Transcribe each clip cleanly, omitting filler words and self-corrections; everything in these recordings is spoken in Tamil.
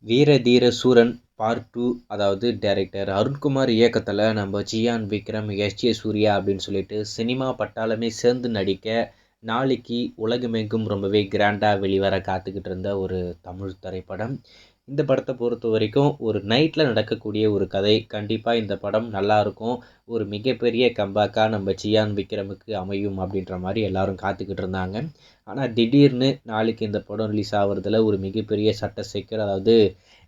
வீர தீர சூரன் பார்ட் 2, அதாவது டைரக்டர் அருண்குமார் இயக்கத்தில் நம்ம ஜியான் விக்ரம், எஸ்.ஜே. சூர்யா அப்படின்னு சொல்லிட்டு சினிமா பட்டாளமே சேர்ந்து நடிக்க நாளைக்கு உலகமெங்கும் ரொம்பவே கிராண்டாக வெளிவர காத்துக்கிட்டு இருந்த ஒரு தமிழ் திரைப்படம். இந்த படத்தை பொறுத்த வரைக்கும் ஒரு நைட்டில் நடக்கக்கூடிய ஒரு கதை. கண்டிப்பாக இந்த படம் நல்லாயிருக்கும், ஒரு மிகப்பெரிய கம்பேக்காக நம்ம ஜியான் விக்ரமுக்கு அமையும் அப்படின்ற மாதிரி எல்லாரும் காத்துக்கிட்டு இருந்தாங்க. ஆனால் திடீர்னு நாளைக்கு இந்த படம் ரிலீஸ் ஆகிறதுல ஒரு மிகப்பெரிய சட்ட சிக்கல், அதாவது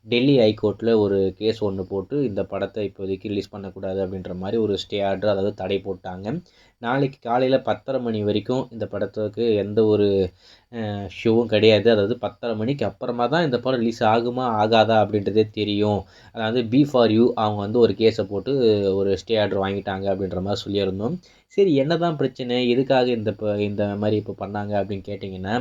டெல்லி ஹைகோர்ட்டில் ஒரு கேஸ் ஒன்று போட்டு இந்த படத்தை இப்போதைக்கு ரிலீஸ் பண்ணக்கூடாது அப்படின்ற மாதிரி ஒரு ஸ்டே ஆர்டர், அதாவது தடை போட்டாங்க. நாளைக்கு காலையில் 10:30 மணி வரைக்கும் இந்த படத்துக்கு எந்த ஒரு ஷோவும் கிடையாது. அதாவது 10:30 மணிக்கு அப்புறமா தான் இந்த படம் ரிலீஸ் ஆகுமா ஆகாதா அப்படின்றதே தெரியும். அதாவது பி ஃபார் யூ அவங்க வந்து ஒரு கேஸை போட்டு ஒரு ஸ்டே ஆர்டர் வாங்கிட்டாங்க அப்படின்ற மாதிரி சொல்லியிருந்தோம். சரி, என்ன தான் பிரச்சனை, எதுக்காக இந்த மாதிரி இப்போ பண்ணாங்க அப்படின்னு கேட்டிங்கன்னா,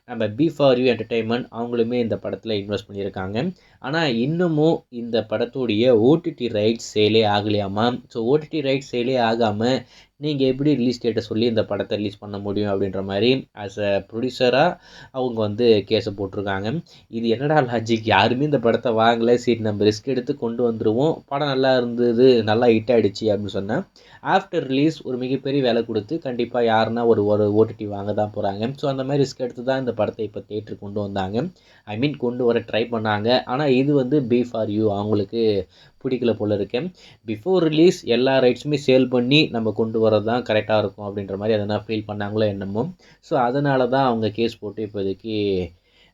நம்ம பி ஃபார் யூ என்டர்டெயின்மெண்ட் அவங்களுமே இந்த படத்தில் இன்வெஸ்ட் பண்ணியிருக்காங்க. ஆனால் இன்னமும் இந்த படத்துடைய ஓடிடி ரைட்ஸ் சேலே ஆகலையாமா. ஸோ ஓடிடி ரைட்ஸ் சேலே ஆகாமல் நீங்கள் எப்படி ரிலீஸ் டேட்டை சொல்லி இந்த படத்தை ரிலீஸ் பண்ண முடியும் அப்படின்ற மாதிரி ஆஸ் அ ப்ரொடியூசராக அவங்க வந்து கேஸை போட்டிருக்காங்க. இது என்னடா லாஜிக், யாருமே இந்த படத்தை வாங்கலை, சரி நம்ம ரிஸ்க் எடுத்து கொண்டு வந்துடுவோம், படம் நல்லா இருந்தது, நல்லா ஹிட் ஆகிடுச்சு அப்படின்னு சொன்னால் ஆஃப்டர் ரிலீஸ் ஒரு மிகப்பெரிய வேலை கொடுத்து கண்டிப்பாக யாருன்னா ஒரு ஓடிடி வாங்க தான் போகிறாங்க. ஸோ அந்த மாதிரி ரிஸ்க் எடுத்து தான் இந்த படத்தை இப்போ தேட்டருக்கு கொண்டு வந்தாங்க, கொண்டு வர ட்ரை பண்ணாங்க. ஆனால் இது வந்து பி ஃபார் யூ அவங்களுக்கு பிடிக்கல போல இருக்கு. பிஃபோர் ரிலீஸ் எல்லா ரைட்ஸுமே சேல் பண்ணி நம்ம கொண்டு வரது தான் கரெக்டாக இருக்கும் அப்படின்ற மாதிரி எதனா ஃபீல் பண்ணாங்களோ என்னமோ. ஸோ அதனால தான் அவங்க கேஸ் போட்டு இப்போதைக்கு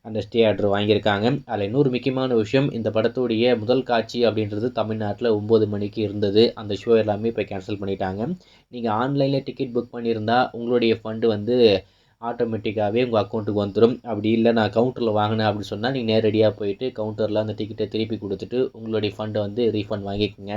அந்த ஸ்டே ஆர்டர் வாங்கியிருக்காங்க. அதில் இன்னொரு முக்கியமான விஷயம், இந்த படத்துடைய முதல் காட்சி அப்படின்றது தமிழ்நாட்டில் 9 மணிக்கு இருந்தது. அந்த ஷோ எல்லாமே இப்போ கேன்சல் பண்ணிட்டாங்க. நீங்கள் ஆன்லைனில் டிக்கெட் புக் பண்ணியிருந்தா உங்களுடைய ஃபண்டு வந்து ஆட்டோமேட்டிக்காகவே உங்கள் அக்கௌண்ட்டுக்கு வந்துடும். அப்படி இல்லை நான் கவுண்டரில் வாங்கினேன் அப்படின்னு சொன்னால் நீங்கள் நேரடியாக போயிட்டு கவுண்டரில் அந்த டிக்கெட்டை திருப்பி கொடுத்துட்டு உங்களுடைய ஃபண்டை வந்து ரீஃபண்ட் வாங்கிக்கோங்க.